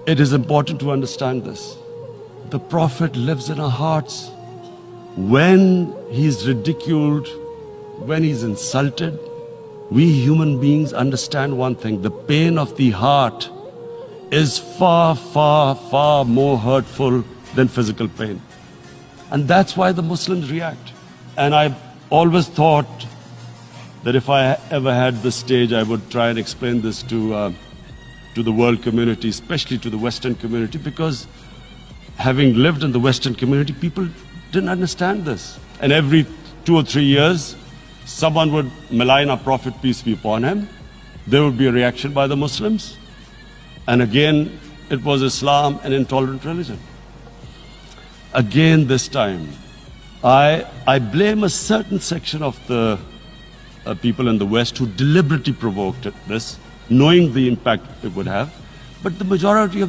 It is important to understand this. The Prophet lives in our hearts. When he's ridiculed, when he's insulted, we human beings understand one thing: the pain of the heart is far, far, far more hurtful than physical pain. And that's why the Muslims react. And I've always thought that if I ever had the stage, I would try and explain this to the world community, especially to the Western community, because having lived in the Western community, people didn't understand this. And every 2 or 3 years, someone would malign our Prophet, peace be upon him. There would be a reaction by the Muslims. And again, it was Islam, an intolerant religion. Again, this time, I blame a certain section of the people in the West who deliberately provoked this, knowing the impact it would have. But the majority of